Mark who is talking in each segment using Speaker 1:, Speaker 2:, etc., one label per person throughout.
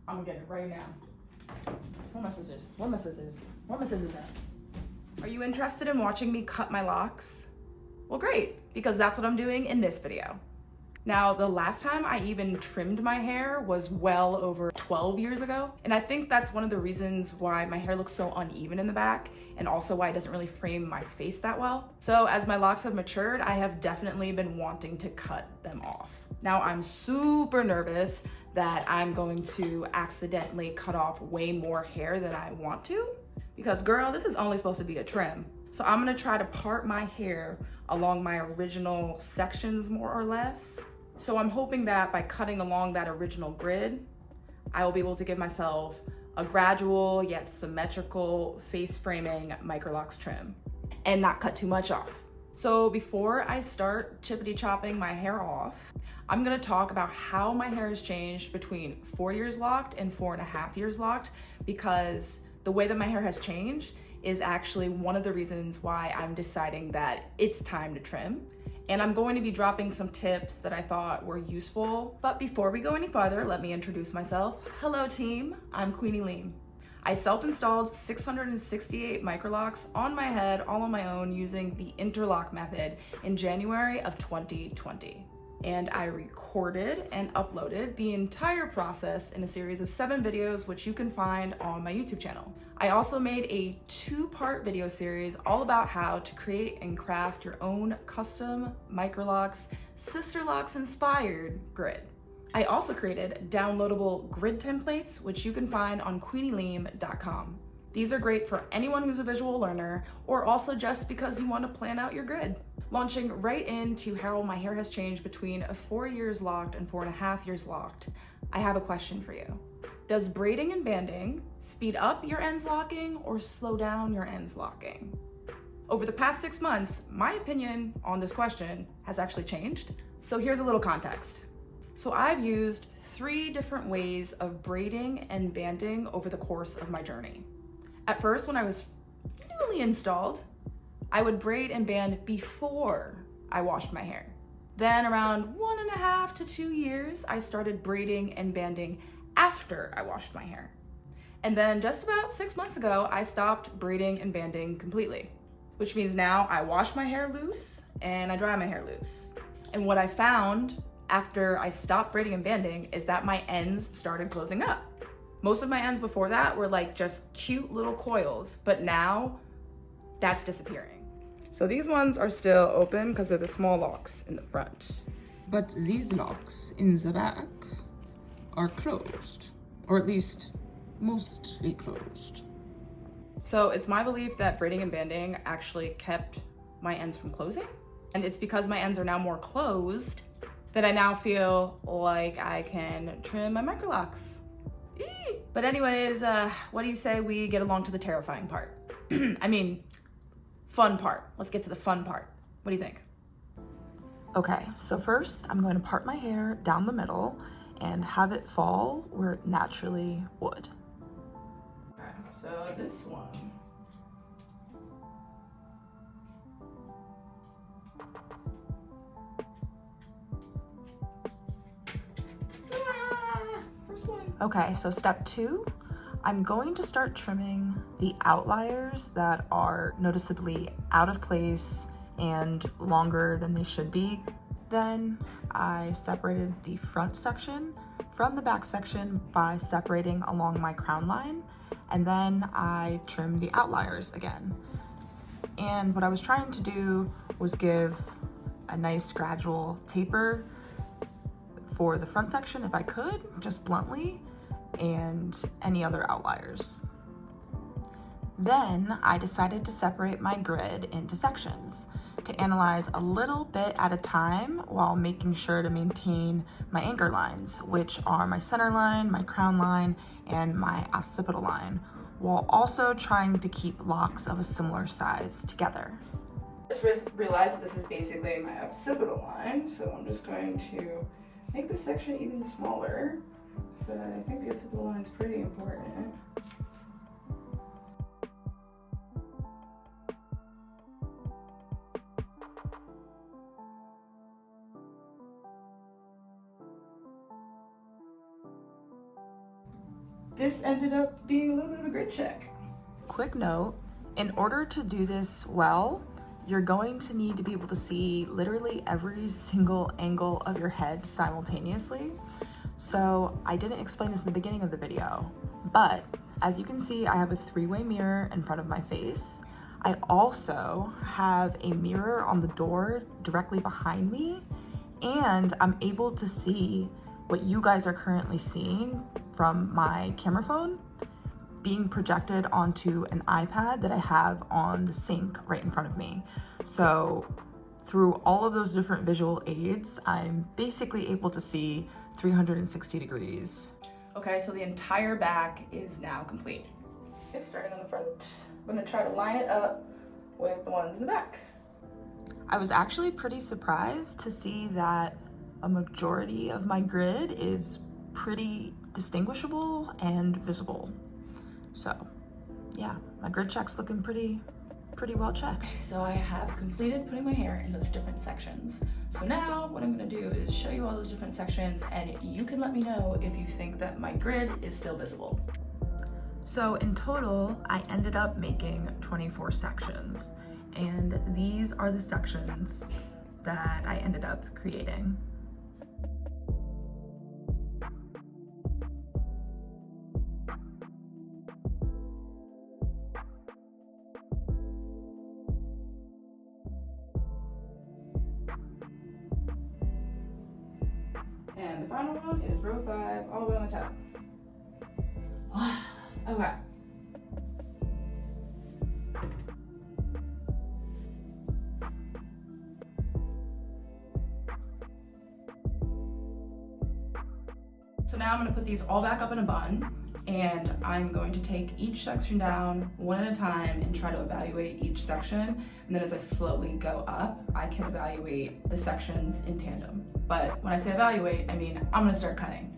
Speaker 1: I'm gonna get it right now. Where are my scissors? Where are my scissors? Where are my scissors at? Are you interested in watching me cut my locks? Well, great, because that's what I'm doing in this video. Now, the last time I even trimmed my hair was well over 12 years ago. And I think that's one of the reasons why my hair looks so uneven in the back, and also why it doesn't really frame my face that well. So as my locks have matured, I have definitely been wanting to cut them off. Now, I'm super nervous that I'm going to accidentally cut off way more hair than I want to, because girl, this is only supposed to be a trim. So I'm gonna try to part my hair along my original sections, more or less. So I'm hoping that by cutting along that original grid, I will be able to give myself a gradual yet symmetrical face framing Microlocs trim and not cut too much off. So before I start chippity chopping my hair off, I'm gonna talk about how my hair has changed between 4 years locked and 4.5 years locked, because the way that my hair has changed is actually one of the reasons why I'm deciding that it's time to trim. And I'm going to be dropping some tips that I thought were useful. But before we go any farther, let me introduce myself. Hello team, I'm Queenie Lume. I self-installed 668 Microlocs on my head all on my own using the interlock method in January of 2020. And I recorded and uploaded the entire process in a series of 7 videos, which you can find on my YouTube channel. I also made a 2-part video series all about how to create and craft your own custom Microlocs, Sister Locks inspired grid. I also created downloadable grid templates, which you can find on queenieleme.com. These are great for anyone who's a visual learner, or also just because you want to plan out your grid. Launching right into how my hair has changed between 4 years locked and 4.5 years locked, I have a question for you. Does braiding and banding speed up your ends locking or slow down your ends locking? Over the past 6 months, my opinion on this question has actually changed. So here's a little context. So I've used 3 different ways of braiding and banding over the course of my journey. At first, when I was newly installed, I would braid and band before I washed my hair. Then around 1.5 to 2 years, I started braiding and banding after I washed my hair. And then just about 6 months ago, I stopped braiding and banding completely, which means now I wash my hair loose and I dry my hair loose. And what I found after I stopped braiding and banding is that my ends started closing up. Most of my ends before that were like just cute little coils, but now that's disappearing. So these ones are still open because they're the small locks in the front.
Speaker 2: But these locks in the back are closed, or at least mostly closed.
Speaker 1: So it's my belief that braiding and banding actually kept my ends from closing. And it's because my ends are now more closed that I now feel like I can trim my Microlocs. Eee! But anyways, what do you say we get along to the terrifying part? I mean, fun part. Let's get to the fun part. What do you think?
Speaker 3: Okay, so first I'm going to part my hair down the middle and have it fall where it naturally would.
Speaker 1: Okay, so this one. First one.
Speaker 3: Okay, so step 2, I'm going to start trimming the outliers that are noticeably out of place and longer than they should be. Then I separated the front section from the back section by separating along my crown line, and then I trimmed the outliers again. And what I was trying to do was give a nice gradual taper for the front section if I could, just bluntly, and any other outliers. Then I decided to separate my grid into sections to analyze a little bit at a time while making sure to maintain my anchor lines, which are my center line, my crown line, and my occipital line, while also trying to keep locks of a similar size together.
Speaker 1: I just realized that this is basically my occipital line, so I'm just going to make this section even smaller. So I think the occipital line is pretty important. this ended up being a little bit of a grid check.
Speaker 3: Quick note, in order to do this well, you're going to need to be able to see literally every single angle of your head simultaneously. So I didn't explain this in the beginning of the video, but as you can see, I have a three-way mirror in front of my face. I also have a mirror on the door directly behind me, and I'm able to see what you guys are currently seeing from my camera phone being projected onto an iPad that I have on the sink right in front of me. So through all of those different visual aids, I'm basically able to see 360 degrees.
Speaker 1: Okay, so the entire back is now complete. Okay, starting on the front, I'm gonna try to line it up with the ones in the back.
Speaker 3: I was actually pretty surprised to see that a majority of my grid is pretty distinguishable and visible. So yeah, my grid check's looking pretty well checked.
Speaker 1: So I have completed putting my hair in those different sections. So now what I'm gonna do is show you all those different sections, and you can let me know if you think that my grid is still visible.
Speaker 3: So in total, I ended up making 24 sections, and these are the sections that I ended up creating.
Speaker 1: And the final one is row 5, all the way on the top. Okay. So now I'm gonna put these all back up in a bun, and I'm going to take each section down one at a time and try to evaluate each section. And then as I slowly go up, I can evaluate the sections in tandem. But when I say evaluate, I mean I'm gonna start cutting.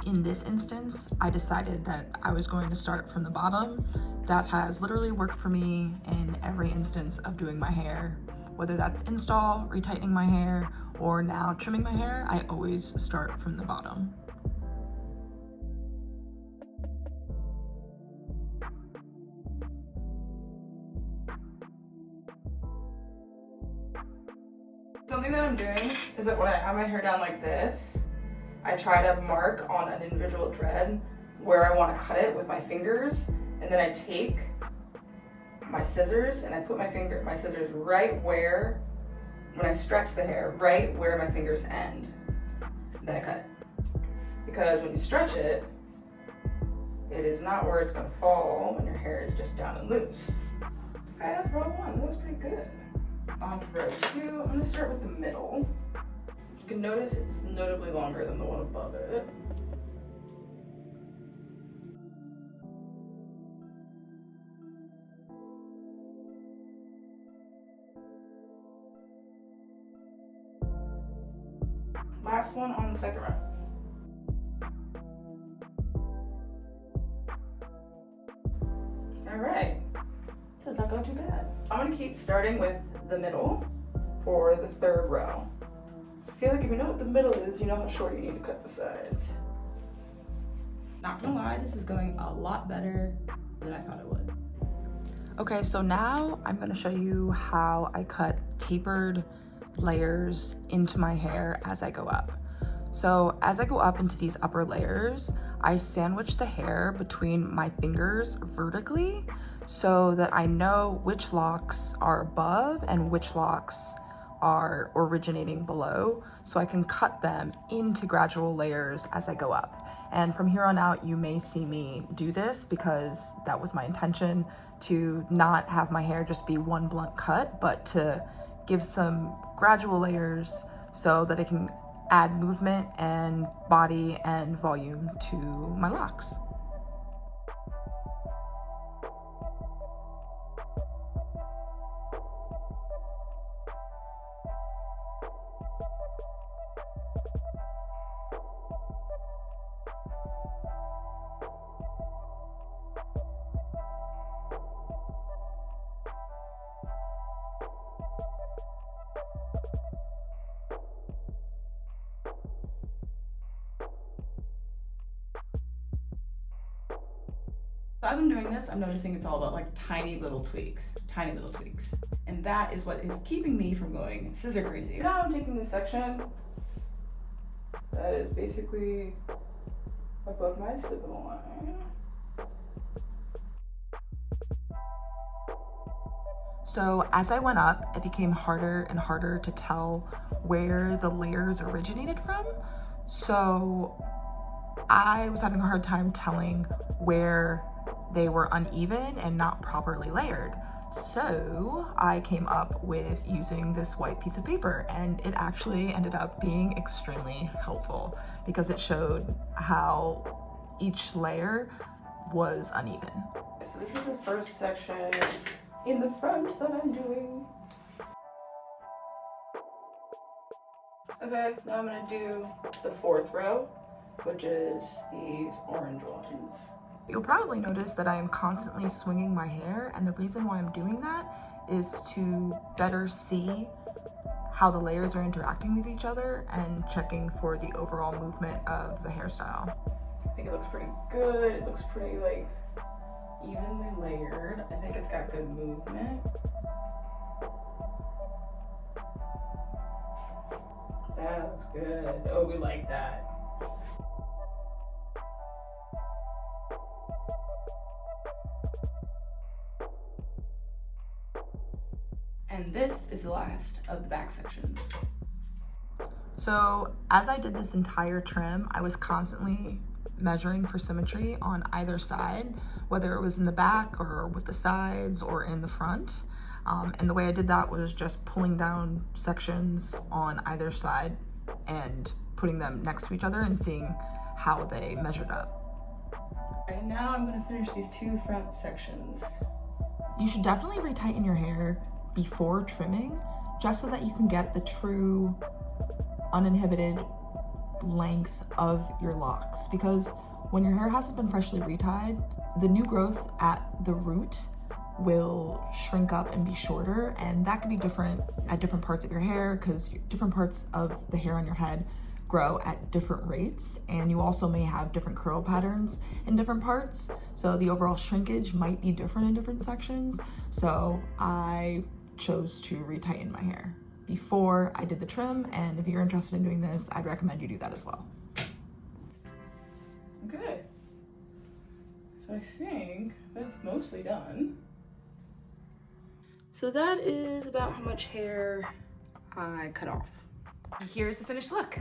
Speaker 3: In this instance, I decided that I was going to start from the bottom. That has literally worked for me in every instance of doing my hair. Whether that's install, retightening my hair, or now trimming my hair, I always start from the bottom.
Speaker 1: Something that I'm doing is that when I have my hair down like this, I try to mark on an individual dread where I want to cut it with my fingers, and then I take my scissors and I put my scissors right where, when I stretch the hair, right where my fingers end. And then I cut it. Because when you stretch it, it is not where it's going to fall when your hair is just down and loose. Okay, that's row 1. That was pretty good. On to row 2, I'm gonna start with the middle. You can notice it's notably longer than the one above it. Last one on the second row. All right, does not go too bad. I'm gonna keep starting with the middle for the third row. So I feel like if you know what the middle is, you know how short you need to cut the sides. Not gonna lie, this is going a lot better than I thought it would.
Speaker 3: Okay, so now I'm gonna show you how I cut tapered layers into my hair as I go up. So as I go up into these upper layers, I sandwich the hair between my fingers vertically so that I know which locks are above and which locks are originating below, so I can cut them into gradual layers as I go up. And from here on out, you may see me do this because that was my intention, to not have my hair just be one blunt cut, but to give some gradual layers so that it can add movement and body and volume to my locks.
Speaker 1: As I'm doing this, I'm noticing it's all about like tiny little tweaks. And that is what is keeping me from going scissor crazy. Now I'm taking this section that is basically above my civil line.
Speaker 3: So as I went up, it became harder and harder to tell where the layers originated from. So I was having a hard time telling where they were uneven and not properly layered. So I came up with using this white piece of paper, and it actually ended up being extremely helpful because it showed how each layer was uneven.
Speaker 1: So this is the first section in the front that I'm doing. Okay, now I'm gonna do the fourth row, which is these orange ones.
Speaker 3: You'll probably notice that I am constantly swinging my hair, and the reason why I'm doing that is to better see how the layers are interacting with each other and checking for the overall movement of the hairstyle.
Speaker 1: I think it looks pretty good. It looks pretty like evenly layered. I think it's got good movement. That looks good. Oh, we like that. And this is the last of the back sections.
Speaker 3: So as I did this entire trim, I was constantly measuring for symmetry on either side, whether it was in the back or with the sides or in the front. And the way I did that was just pulling down sections on either side and putting them next to each other and seeing how they measured up.
Speaker 1: Right now I'm gonna finish these two front sections.
Speaker 3: You should definitely retighten your hair before trimming, just so that you can get the true uninhibited length of your locks, because when your hair hasn't been freshly retied, the new growth at the root will shrink up and be shorter, and that can be different at different parts of your hair because different parts of the hair on your head grow at different rates, and you also may have different curl patterns in different parts, so the overall shrinkage might be different in different sections. So I chose to retighten my hair before I did the trim, and if you're interested in doing this, I'd recommend you do that as well.
Speaker 1: Okay, so I think that's mostly done. So that is about how much hair I cut off. Here's the finished look.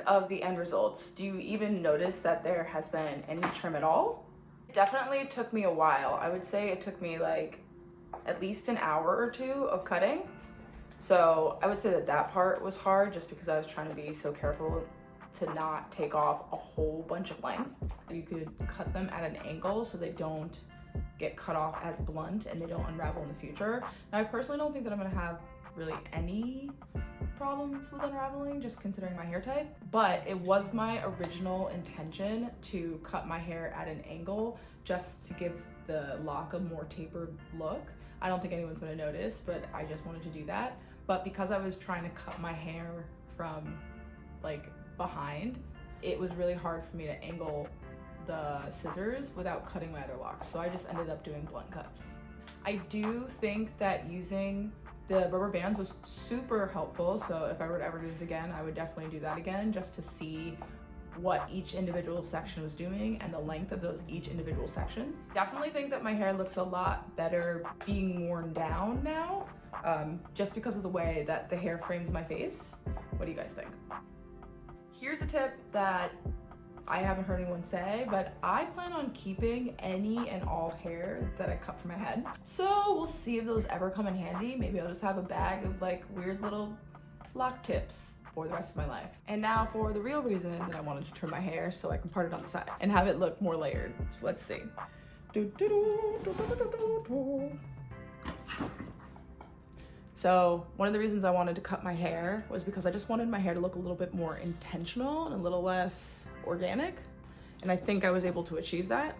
Speaker 1: Of the end results, do you even notice that there has been any trim at all? It definitely took me a while. I would say it took me like at least an hour or two of cutting. So I would say that that part was hard just because I was trying to be so careful to not take off a whole bunch of length. You could cut them at an angle so they don't get cut off as blunt and they don't unravel in the future. Now I personally don't think that I'm gonna have really any problems with unraveling, just considering my hair type, but it was my original intention to cut my hair at an angle just to give the lock a more tapered look. I don't think anyone's gonna notice, but I just wanted to do that. But because I was trying to cut my hair from like behind, it was really hard for me to angle the scissors without cutting my other locks, so I just ended up doing blunt cuts. I do think that using the rubber bands was super helpful, so if I were to ever do this again, I would definitely do that again just to see what each individual section was doing and the length of those each individual sections. Definitely think that my hair looks a lot better being worn down now, just because of the way that the hair frames my face. What do you guys think? Here's a tip that I haven't heard anyone say, but I plan on keeping any and all hair that I cut from my head. So we'll see if those ever come in handy. Maybe I'll just have a bag of like weird little lock tips for the rest of my life. And now for the real reason that I wanted to trim my hair so I can part it on the side and have it look more layered. So let's see. So one of the reasons I wanted to cut my hair was because I just wanted my hair to look a little bit more intentional and a little less organic. And I think I was able to achieve that.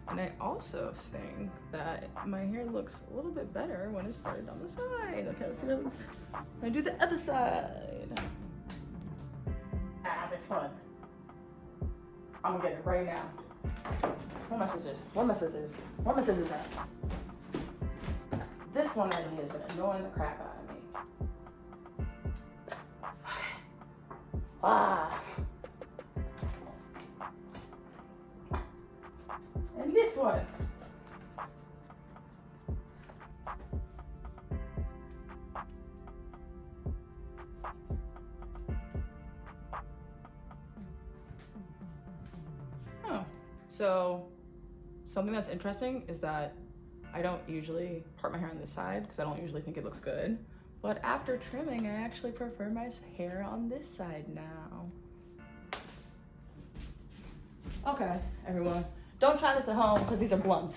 Speaker 1: And I also think that my hair looks a little bit better when it's parted on the side. Okay, let's see what it looks. I do the other side. Ah, this one. I'm gonna get it right now. Where are my scissors? Where are my scissors? Where are my scissors at? This one right here has been annoying the crap out of me. Ah. And this one. Oh, so something that's interesting is that I don't usually part my hair on this side because I don't usually think it looks good. But after trimming, I actually prefer my hair on this side now. Okay, everyone. Don't try this at home because these are blunt.